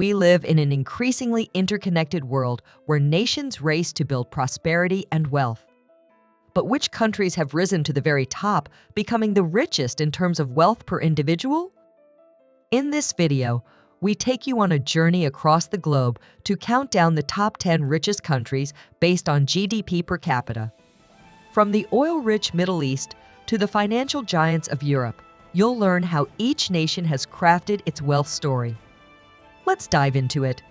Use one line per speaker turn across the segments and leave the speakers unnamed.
We live in an increasingly interconnected world where nations race to build prosperity and wealth. But which countries have risen to the very top, becoming the richest in terms of wealth per individual? In this video, we take you on a journey across the globe to count down the top 10 richest countries based on GDP per capita. From the oil-rich Middle East to the financial giants of Europe, you'll learn how each nation has crafted its wealth story. Let's dive into it.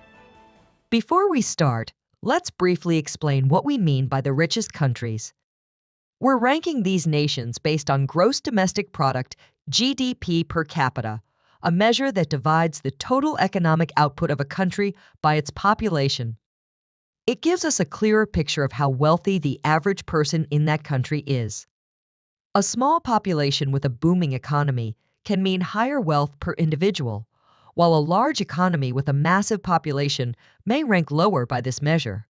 Before we start, let's briefly explain what we mean by the richest countries. We're ranking these nations based on gross domestic product, GDP per capita, a measure that divides the total economic output of a country by its population. It gives us a clearer picture of how wealthy the average person in that country is. A small population with a booming economy can mean higher wealth per individual, while a large economy with a massive population may rank lower by this measure.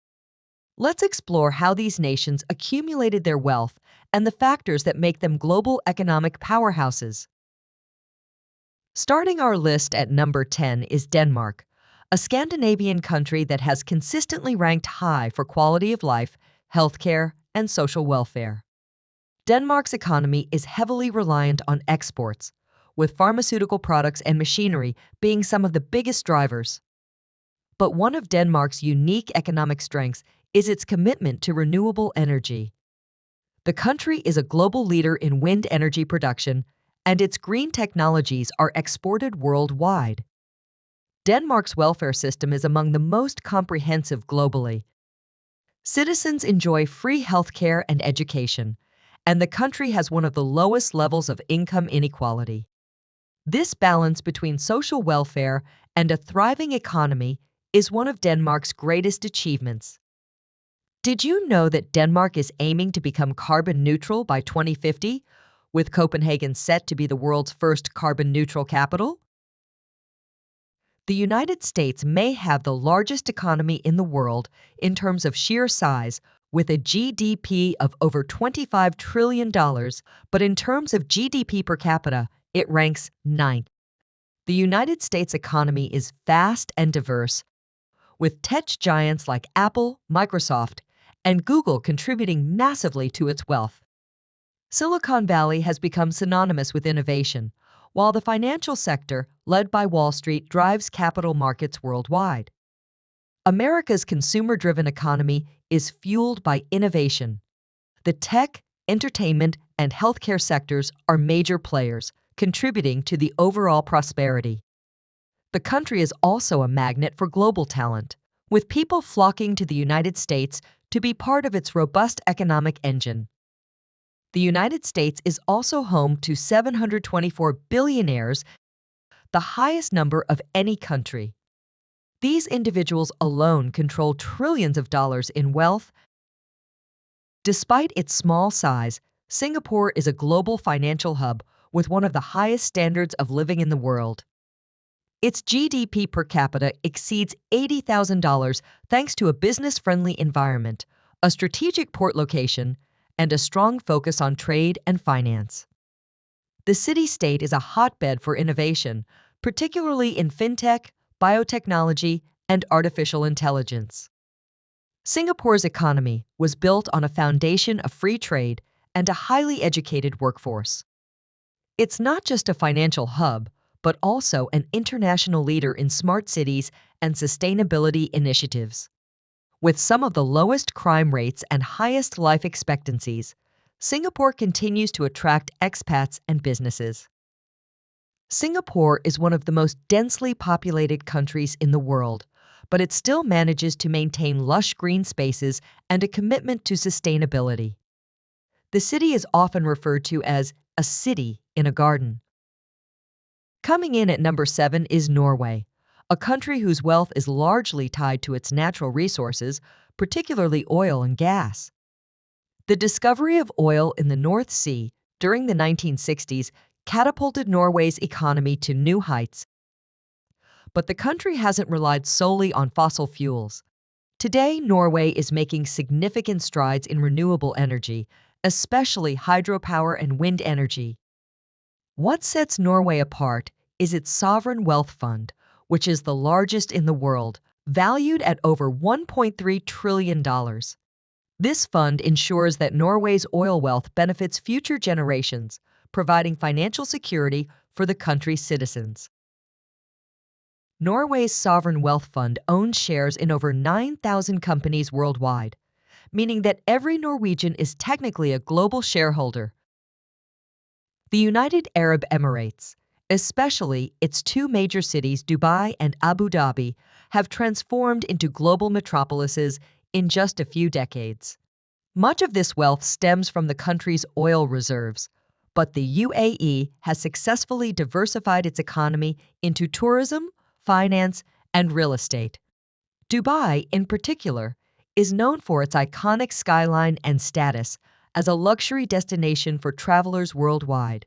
Let's explore how these nations accumulated their wealth and the factors that make them global economic powerhouses. Starting our list at number 10 is Denmark, a Scandinavian country that has consistently ranked high for quality of life, healthcare, and social welfare. Denmark's economy is heavily reliant on exports, with pharmaceutical products and machinery being some of the biggest drivers. But one of Denmark's unique economic strengths is its commitment to renewable energy. The country is a global leader in wind energy production, and its green technologies are exported worldwide. Denmark's welfare system is among the most comprehensive globally. Citizens enjoy free healthcare and education, and the country has one of the lowest levels of income inequality. This balance between social welfare and a thriving economy is one of Denmark's greatest achievements. Did you know that Denmark is aiming to become carbon neutral by 2050, with Copenhagen set to be the world's first carbon-neutral capital? The United States may have the largest economy in the world in terms of sheer size, with a GDP of over $25 trillion, but in terms of GDP per capita, it ranks 9th. The United States economy is vast and diverse, with tech giants like Apple, Microsoft, and Google contributing massively to its wealth. Silicon Valley has become synonymous with innovation, while the financial sector, led by Wall Street, drives capital markets worldwide. America's consumer-driven economy is fueled by innovation. The tech, entertainment, and healthcare sectors are major players, contributing to the overall prosperity. The country is also a magnet for global talent, with people flocking to the United States to be part of its robust economic engine. The United States is also home to 724 billionaires, the highest number of any country. These individuals alone control trillions of dollars in wealth. Despite its small size, Singapore is a global financial hub with one of the highest standards of living in the world. Its GDP per capita exceeds $80,000 thanks to a business-friendly environment, a strategic port location, and a strong focus on trade and finance. The city-state is a hotbed for innovation, particularly in fintech, biotechnology, and artificial intelligence. Singapore's economy was built on a foundation of free trade and a highly educated workforce. It's not just a financial hub, but also an international leader in smart cities and sustainability initiatives. With some of the lowest crime rates and highest life expectancies, Singapore continues to attract expats and businesses. Singapore is one of the most densely populated countries in the world, but it still manages to maintain lush green spaces and a commitment to sustainability. The city is often referred to as a city in a garden. Coming in at number 7 is Norway, a country whose wealth is largely tied to its natural resources, particularly oil and gas. The discovery of oil in the North Sea during the 1960s catapulted Norway's economy to new heights. But the country hasn't relied solely on fossil fuels. Today, Norway is making significant strides in renewable energy, especially hydropower and wind energy. What sets Norway apart is its sovereign wealth fund, which is the largest in the world, valued at over $1.3 trillion. This fund ensures that Norway's oil wealth benefits future generations, providing financial security for the country's citizens. Norway's sovereign wealth fund owns shares in over 9,000 companies worldwide, meaning that every Norwegian is technically a global shareholder. The United Arab Emirates, especially its two major cities, Dubai and Abu Dhabi, have transformed into global metropolises in just a few decades. Much of this wealth stems from the country's oil reserves, but the UAE has successfully diversified its economy into tourism, finance, and real estate. Dubai, in particular, is known for its iconic skyline and status as a luxury destination for travelers worldwide.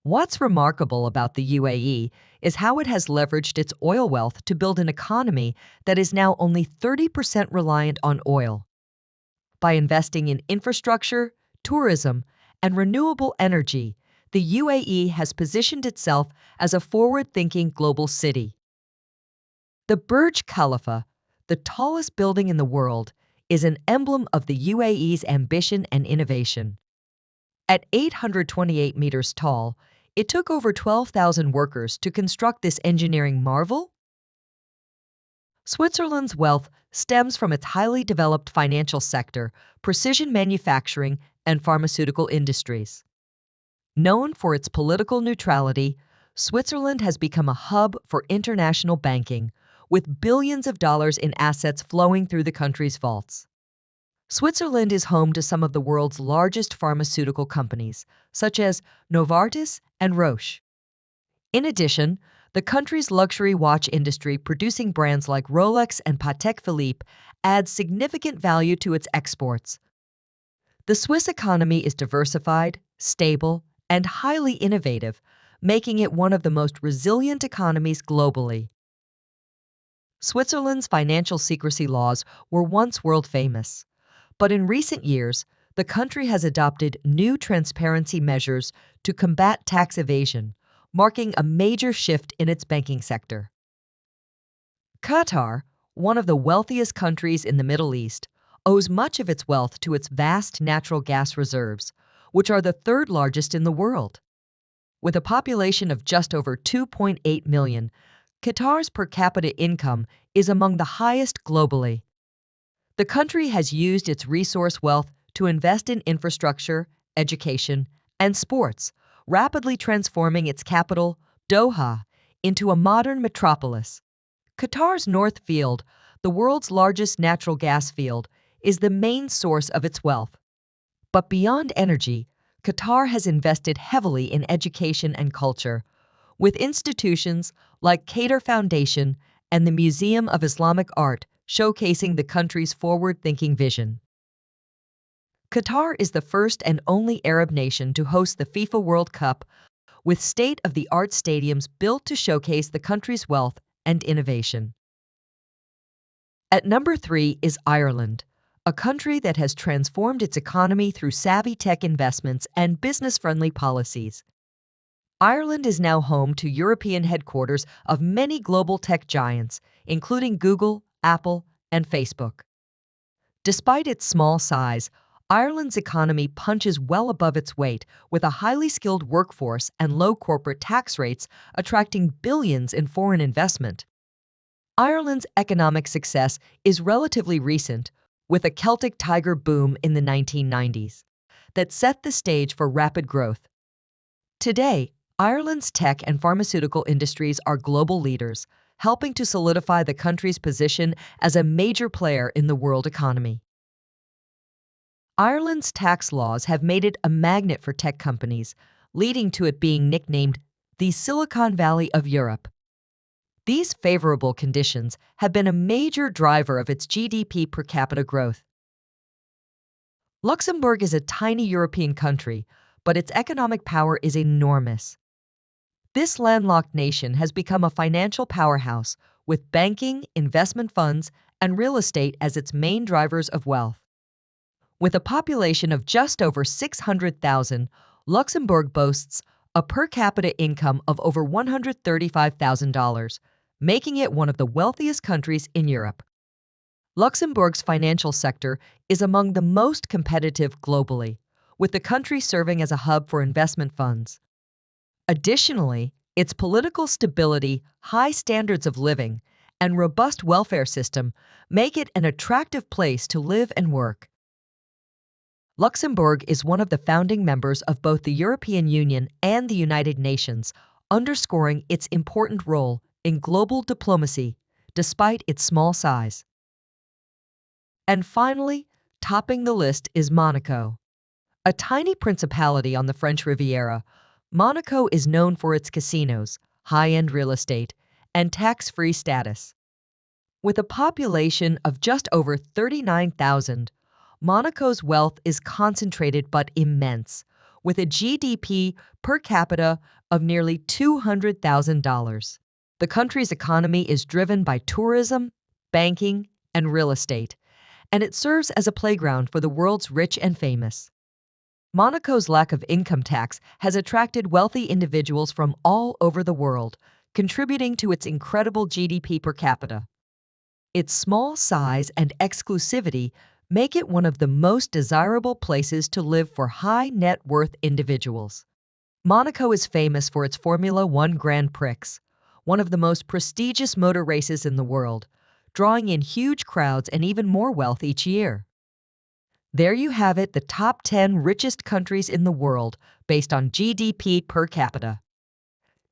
What's remarkable about the UAE is how it has leveraged its oil wealth to build an economy that is now only 30% reliant on oil. By investing in infrastructure, tourism, and renewable energy, the UAE has positioned itself as a forward-thinking global city. The Burj Khalifa, the tallest building in the world, is an emblem of the UAE's ambition and innovation. At 828 meters tall, it took over 12,000 workers to construct this engineering marvel. Switzerland's wealth stems from its highly developed financial sector, precision manufacturing, and pharmaceutical industries. Known for its political neutrality, Switzerland has become a hub for international banking, with billions of dollars in assets flowing through the country's vaults. Switzerland is home to some of the world's largest pharmaceutical companies, such as Novartis and Roche. In addition, the country's luxury watch industry, producing brands like Rolex and Patek Philippe, adds significant value to its exports. The Swiss economy is diversified, stable, and highly innovative, making it one of the most resilient economies globally. Switzerland's financial secrecy laws were once world-famous, but in recent years, the country has adopted new transparency measures to combat tax evasion, marking a major shift in its banking sector. Qatar, one of the wealthiest countries in the Middle East, owes much of its wealth to its vast natural gas reserves, which are the third largest in the world. With a population of just over 2.8 million, Qatar's per capita income is among the highest globally. The country has used its resource wealth to invest in infrastructure, education, and sports, rapidly transforming its capital, Doha, into a modern metropolis. Qatar's North Field, the world's largest natural gas field, is the main source of its wealth. But beyond energy, Qatar has invested heavily in education and culture, with institutions like Qatar Foundation and the Museum of Islamic Art showcasing the country's forward-thinking vision. Qatar is the first and only Arab nation to host the FIFA World Cup, with state-of-the-art stadiums built to showcase the country's wealth and innovation. At number 3 is Ireland, a country that has transformed its economy through savvy tech investments and business-friendly policies. Ireland is now home to European headquarters of many global tech giants, including Google, Apple, and Facebook. Despite its small size, Ireland's economy punches well above its weight, with a highly skilled workforce and low corporate tax rates attracting billions in foreign investment. Ireland's economic success is relatively recent, with a Celtic Tiger boom in the 1990s that set the stage for rapid growth. Today, Ireland's tech and pharmaceutical industries are global leaders, helping to solidify the country's position as a major player in the world economy. Ireland's tax laws have made it a magnet for tech companies, leading to it being nicknamed the Silicon Valley of Europe. These favorable conditions have been a major driver of its GDP per capita growth. Luxembourg is a tiny European country, but its economic power is enormous. This landlocked nation has become a financial powerhouse, with banking, investment funds, and real estate as its main drivers of wealth. With a population of just over 600,000, Luxembourg boasts a per capita income of over $135,000, making it one of the wealthiest countries in Europe. Luxembourg's financial sector is among the most competitive globally, with the country serving as a hub for investment funds. Additionally, its political stability, high standards of living, and robust welfare system make it an attractive place to live and work. Luxembourg is one of the founding members of both the European Union and the United Nations, underscoring its important role in global diplomacy despite its small size. And finally, topping the list is Monaco. A tiny principality on the French Riviera, Monaco is known for its casinos, high-end real estate, and tax-free status. With a population of just over 39,000, Monaco's wealth is concentrated but immense, with a GDP per capita of nearly $200,000. The country's economy is driven by tourism, banking, and real estate, and it serves as a playground for the world's rich and famous. Monaco's lack of income tax has attracted wealthy individuals from all over the world, contributing to its incredible GDP per capita. Its small size and exclusivity make it one of the most desirable places to live for high net worth individuals. Monaco is famous for its Formula One Grand Prix, one of the most prestigious motor races in the world, drawing in huge crowds and even more wealth each year. There you have it, the top 10 richest countries in the world based on GDP per capita.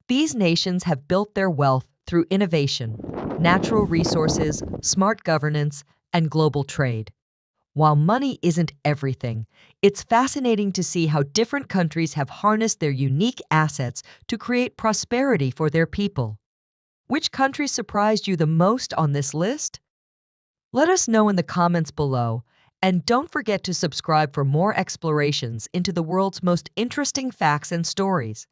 These nations have built their wealth through innovation, natural resources, smart governance, and global trade. While money isn't everything, it's fascinating to see how different countries have harnessed their unique assets to create prosperity for their people. Which country surprised you the most on this list? Let us know in the comments below, and don't forget to subscribe for more explorations into the world's most interesting facts and stories.